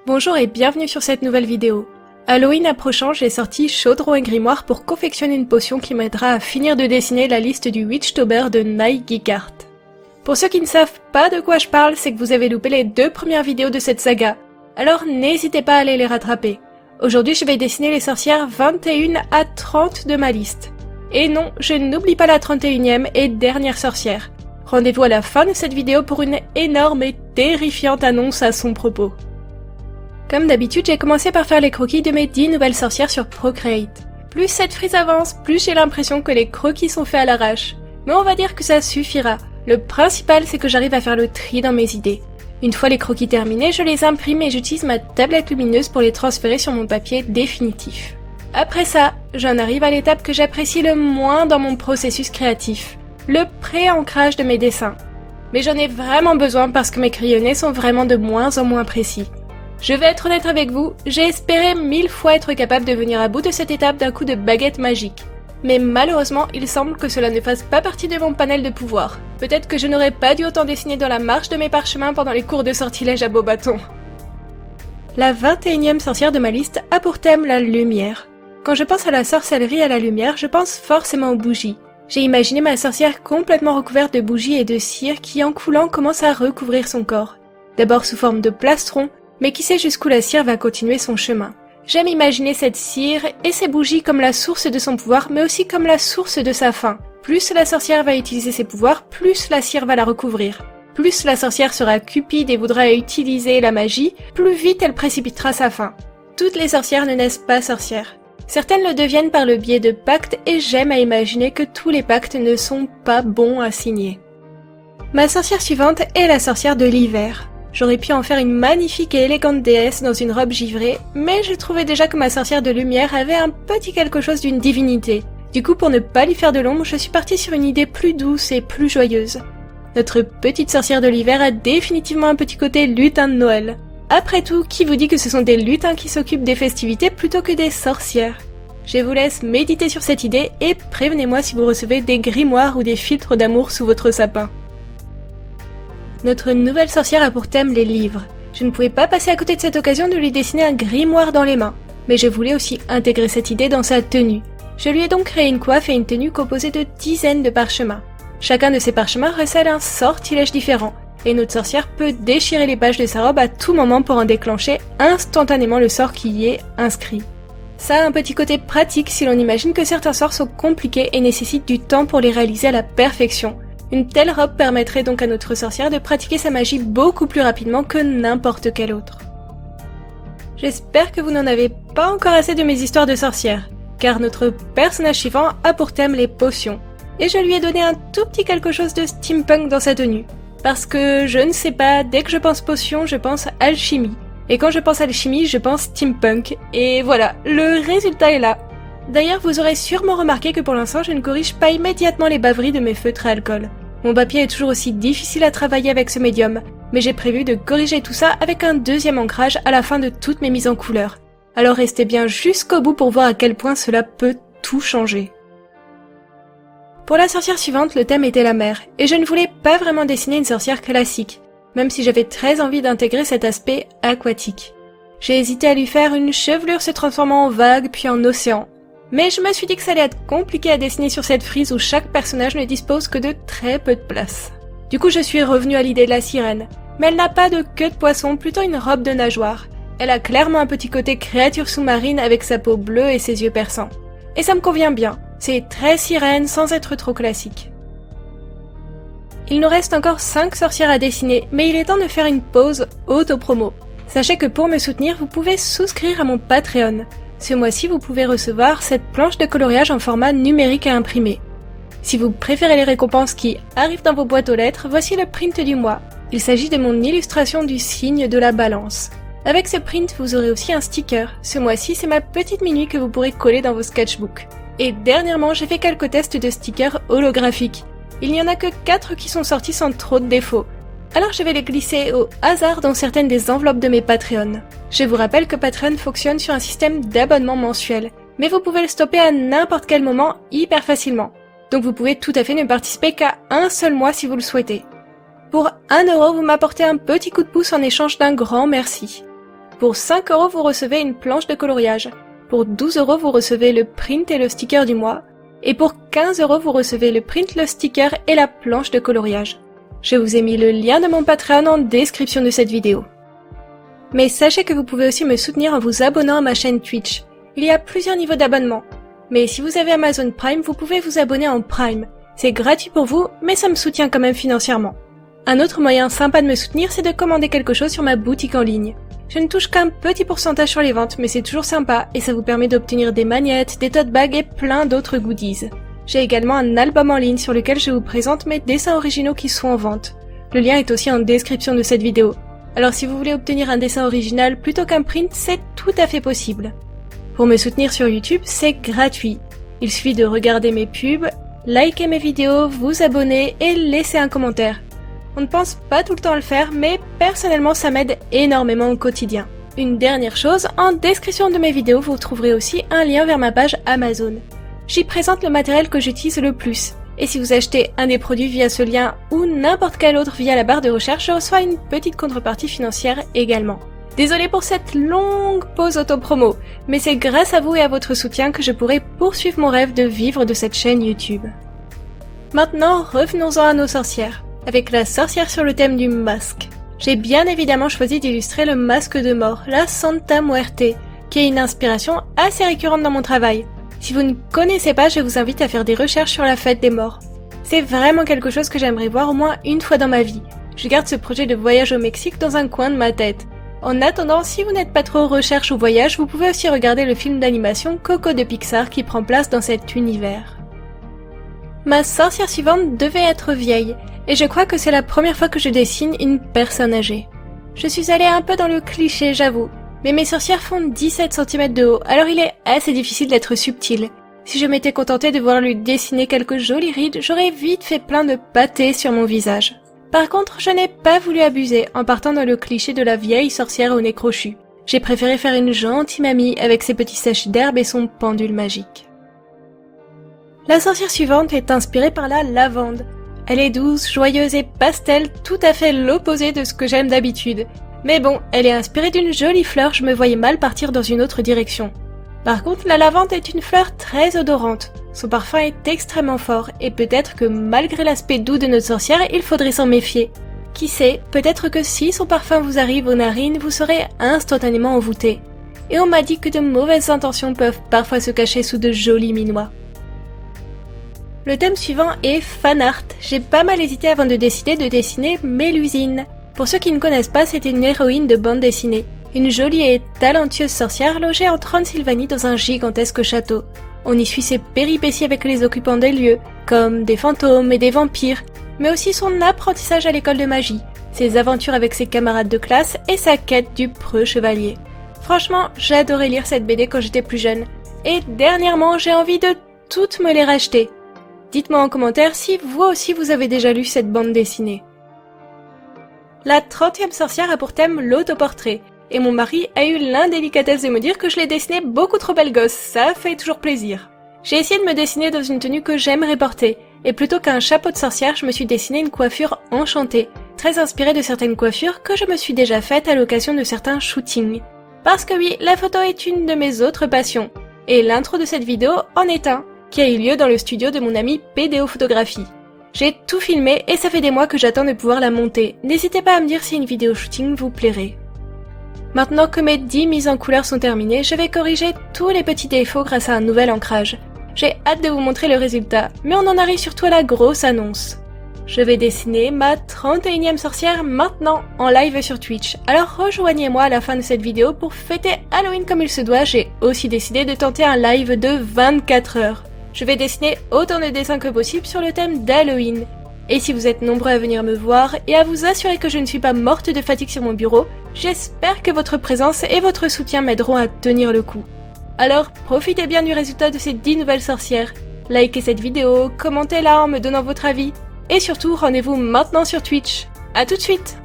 Bonjour et bienvenue sur cette nouvelle vidéo. Halloween approchant, j'ai sorti Chaudron et Grimoire pour confectionner une potion qui m'aidera à finir de dessiner la liste du Witchtober de Nye Geekart. Pour ceux qui ne savent pas de quoi je parle, c'est que vous avez loupé les 2 premières vidéos de cette saga, alors n'hésitez pas à aller les rattraper. Aujourd'hui je vais dessiner les sorcières 21 à 30 de ma liste. Et non, je n'oublie pas la 31e et dernière sorcière. Rendez-vous à la fin de cette vidéo pour une énorme et terrifiante annonce à son propos. Comme d'habitude, j'ai commencé par faire les croquis de mes 10 nouvelles sorcières sur Procreate. Plus cette frise avance, plus j'ai l'impression que les croquis sont faits à l'arrache. Mais on va dire que ça suffira. Le principal, c'est que j'arrive à faire le tri dans mes idées. Une fois les croquis terminés, je les imprime et j'utilise ma tablette lumineuse pour les transférer sur mon papier définitif. Après ça, j'en arrive à l'étape que j'apprécie le moins dans mon processus créatif. Le pré-ancrage de mes dessins. Mais j'en ai vraiment besoin parce que mes crayonnés sont vraiment de moins en moins précis. Je vais être honnête avec vous, j'ai espéré 1000 fois être capable de venir à bout de cette étape d'un coup de baguette magique. Mais malheureusement, il semble que cela ne fasse pas partie de mon panel de pouvoir. Peut-être que je n'aurais pas dû autant dessiner dans la marge de mes parchemins pendant les cours de sortilège à beau bâton. La 21e sorcière de ma liste a pour thème la lumière. Quand je pense à la sorcellerie et à la lumière, je pense forcément aux bougies. J'ai imaginé ma sorcière complètement recouverte de bougies et de cire qui, en coulant, commence à recouvrir son corps. D'abord sous forme de plastron, mais qui sait jusqu'où la cire va continuer son chemin. J'aime imaginer cette cire et ces bougies comme la source de son pouvoir, mais aussi comme la source de sa fin. Plus la sorcière va utiliser ses pouvoirs, plus la cire va la recouvrir. Plus la sorcière sera cupide et voudra utiliser la magie, plus vite elle précipitera sa fin. Toutes les sorcières ne naissent pas sorcières. Certaines le deviennent par le biais de pactes et j'aime à imaginer que tous les pactes ne sont pas bons à signer. Ma sorcière suivante est la sorcière de l'hiver. J'aurais pu en faire une magnifique et élégante déesse dans une robe givrée, mais je trouvais déjà que ma sorcière de lumière avait un petit quelque chose d'une divinité. Du coup, pour ne pas lui faire de l'ombre, je suis partie sur une idée plus douce et plus joyeuse. Notre petite sorcière de l'hiver a définitivement un petit côté lutin de Noël. Après tout, qui vous dit que ce sont des lutins qui s'occupent des festivités plutôt que des sorcières? Je vous laisse méditer sur cette idée et prévenez-moi si vous recevez des grimoires ou des filtres d'amour sous votre sapin. Notre nouvelle sorcière a pour thème les livres. Je ne pouvais pas passer à côté de cette occasion de lui dessiner un grimoire dans les mains, mais je voulais aussi intégrer cette idée dans sa tenue. Je lui ai donc créé une coiffe et une tenue composée de dizaines de parchemins. Chacun de ces parchemins recèle un sortilège différent, et notre sorcière peut déchirer les pages de sa robe à tout moment pour en déclencher instantanément le sort qui y est inscrit. Ça a un petit côté pratique si l'on imagine que certains sorts sont compliqués et nécessitent du temps pour les réaliser à la perfection. Une telle robe permettrait donc à notre sorcière de pratiquer sa magie beaucoup plus rapidement que n'importe quelle autre. J'espère que vous n'en avez pas encore assez de mes histoires de sorcières, car notre personnage suivant a pour thème les potions. Et je lui ai donné un tout petit quelque chose de steampunk dans sa tenue. Parce que, je ne sais pas, dès que je pense potion, je pense alchimie. Et quand je pense alchimie, je pense steampunk. Et voilà, le résultat est là. D'ailleurs, vous aurez sûrement remarqué que pour l'instant, je ne corrige pas immédiatement les bavries de mes feutres à alcool. Mon papier est toujours aussi difficile à travailler avec ce médium, mais j'ai prévu de corriger tout ça avec un deuxième ancrage à la fin de toutes mes mises en couleur. Alors restez bien jusqu'au bout pour voir à quel point cela peut tout changer. Pour la sorcière suivante, le thème était la mer, et je ne voulais pas vraiment dessiner une sorcière classique, même si j'avais très envie d'intégrer cet aspect aquatique. J'ai hésité à lui faire une chevelure se transformant en vague puis en océan, mais je me suis dit que ça allait être compliqué à dessiner sur cette frise où chaque personnage ne dispose que de très peu de place. Du coup je suis revenue à l'idée de la sirène, mais elle n'a pas de queue de poisson, plutôt une robe de nageoire. Elle a clairement un petit côté créature sous-marine avec sa peau bleue et ses yeux perçants. Et ça me convient bien, c'est très sirène sans être trop classique. Il nous reste encore 5 sorcières à dessiner, mais il est temps de faire une pause auto-promo. Sachez que pour me soutenir, vous pouvez souscrire à mon Patreon. Ce mois-ci, vous pouvez recevoir cette planche de coloriage en format numérique à imprimer. Si vous préférez les récompenses qui arrivent dans vos boîtes aux lettres, voici le print du mois. Il s'agit de mon illustration du signe de la balance. Avec ce print, vous aurez aussi un sticker. Ce mois-ci, c'est ma petite minuit que vous pourrez coller dans vos sketchbooks. Et dernièrement, j'ai fait quelques tests de stickers holographiques. Il n'y en a que 4 qui sont sortis sans trop de défauts. Alors je vais les glisser au hasard dans certaines des enveloppes de mes Patreons. Je vous rappelle que Patreon fonctionne sur un système d'abonnement mensuel, mais vous pouvez le stopper à n'importe quel moment hyper facilement. Donc vous pouvez tout à fait ne participer qu'à un seul mois si vous le souhaitez. Pour 1 €, vous m'apportez un petit coup de pouce en échange d'un grand merci. Pour 5 €, vous recevez une planche de coloriage. Pour 12 €, vous recevez le print et le sticker du mois. Et pour 15 €, vous recevez le print, le sticker et la planche de coloriage. Je vous ai mis le lien de mon Patreon en description de cette vidéo. Mais sachez que vous pouvez aussi me soutenir en vous abonnant à ma chaîne Twitch. Il y a plusieurs niveaux d'abonnement. Mais si vous avez Amazon Prime, vous pouvez vous abonner en Prime. C'est gratuit pour vous, mais ça me soutient quand même financièrement. Un autre moyen sympa de me soutenir, c'est de commander quelque chose sur ma boutique en ligne. Je ne touche qu'un petit pourcentage sur les ventes, mais c'est toujours sympa et ça vous permet d'obtenir des magnettes, des tote bags et plein d'autres goodies. J'ai également un album en ligne sur lequel je vous présente mes dessins originaux qui sont en vente. Le lien est aussi en description de cette vidéo. Alors si vous voulez obtenir un dessin original plutôt qu'un print, c'est tout à fait possible. Pour me soutenir sur YouTube, c'est gratuit. Il suffit de regarder mes pubs, liker mes vidéos, vous abonner et laisser un commentaire. On ne pense pas tout le temps à le faire, mais personnellement ça m'aide énormément au quotidien. Une dernière chose, en description de mes vidéos, vous trouverez aussi un lien vers ma page Amazon. J'y présente le matériel que j'utilise le plus. Et si vous achetez un des produits via ce lien ou n'importe quel autre via la barre de recherche, je reçois une petite contrepartie financière également. Désolée pour cette longue pause auto-promo, mais c'est grâce à vous et à votre soutien que je pourrai poursuivre mon rêve de vivre de cette chaîne YouTube. Maintenant, revenons-en à nos sorcières, avec la sorcière sur le thème du masque. J'ai bien évidemment choisi d'illustrer le masque de mort, la Santa Muerte, qui est une inspiration assez récurrente dans mon travail. Si vous ne connaissez pas, je vous invite à faire des recherches sur la fête des morts. C'est vraiment quelque chose que j'aimerais voir au moins une fois dans ma vie. Je garde ce projet de voyage au Mexique dans un coin de ma tête. En attendant, si vous n'êtes pas trop recherche ou voyage, vous pouvez aussi regarder le film d'animation Coco de Pixar qui prend place dans cet univers. Ma sorcière suivante devait être vieille, et je crois que c'est la première fois que je dessine une personne âgée. Je suis allée un peu dans le cliché, j'avoue, mais mes sorcières font 17 cm de haut, alors il est assez difficile d'être subtil. Si je m'étais contentée de voir lui dessiner quelques jolies rides, j'aurais vite fait plein de pâtés sur mon visage. Par contre, je n'ai pas voulu abuser en partant dans le cliché de la vieille sorcière au nez crochu. J'ai préféré faire une gentille mamie avec ses petits sachets d'herbe et son pendule magique. La sorcière suivante est inspirée par la lavande. Elle est douce, joyeuse et pastel, tout à fait l'opposé de ce que j'aime d'habitude. Mais bon, elle est inspirée d'une jolie fleur, je me voyais mal partir dans une autre direction. Par contre, la lavande est une fleur très odorante. Son parfum est extrêmement fort, et peut-être que malgré l'aspect doux de notre sorcière, il faudrait s'en méfier. Qui sait, peut-être que si son parfum vous arrive aux narines, vous serez instantanément envoûté. Et on m'a dit que de mauvaises intentions peuvent parfois se cacher sous de jolis minois. Le thème suivant est fanart. J'ai pas mal hésité avant de décider de dessiner Mélusine. Pour ceux qui ne connaissent pas, c'est une héroïne de bande dessinée. Une jolie et talentueuse sorcière logée en Transylvanie dans un gigantesque château. On y suit ses péripéties avec les occupants des lieux, comme des fantômes et des vampires, mais aussi son apprentissage à l'école de magie, ses aventures avec ses camarades de classe et sa quête du preux chevalier. Franchement, j'adorais lire cette BD quand j'étais plus jeune, et dernièrement j'ai envie de toutes me les racheter. Dites-moi en commentaire si vous aussi vous avez déjà lu cette bande dessinée. La 30e sorcière a pour thème l'autoportrait, et mon mari a eu l'indélicatesse de me dire que je l'ai dessinée beaucoup trop belle gosse, ça fait toujours plaisir. J'ai essayé de me dessiner dans une tenue que j'aimerais porter, et plutôt qu'un chapeau de sorcière, je me suis dessiné une coiffure enchantée, très inspirée de certaines coiffures que je me suis déjà faites à l'occasion de certains shootings. Parce que oui, la photo est une de mes autres passions, et l'intro de cette vidéo en est un, qui a eu lieu dans le studio de mon ami PDO Photographie. J'ai tout filmé et ça fait des mois que j'attends de pouvoir la monter. N'hésitez pas à me dire si une vidéo shooting vous plairait. Maintenant que mes 10 mises en couleur sont terminées, je vais corriger tous les petits défauts grâce à un nouvel ancrage. J'ai hâte de vous montrer le résultat, mais on en arrive surtout à la grosse annonce. Je vais dessiner ma 31e sorcière maintenant en live sur Twitch, alors rejoignez-moi à la fin de cette vidéo pour fêter Halloween comme il se doit. J'ai aussi décidé de tenter un live de 24 heures. Je vais dessiner autant de dessins que possible sur le thème d'Halloween. Et si vous êtes nombreux à venir me voir et à vous assurer que je ne suis pas morte de fatigue sur mon bureau, j'espère que votre présence et votre soutien m'aideront à tenir le coup. Alors profitez bien du résultat de ces 10 nouvelles sorcières. Likez cette vidéo, commentez-la en me donnant votre avis. Et surtout, rendez-vous maintenant sur Twitch. À tout de suite!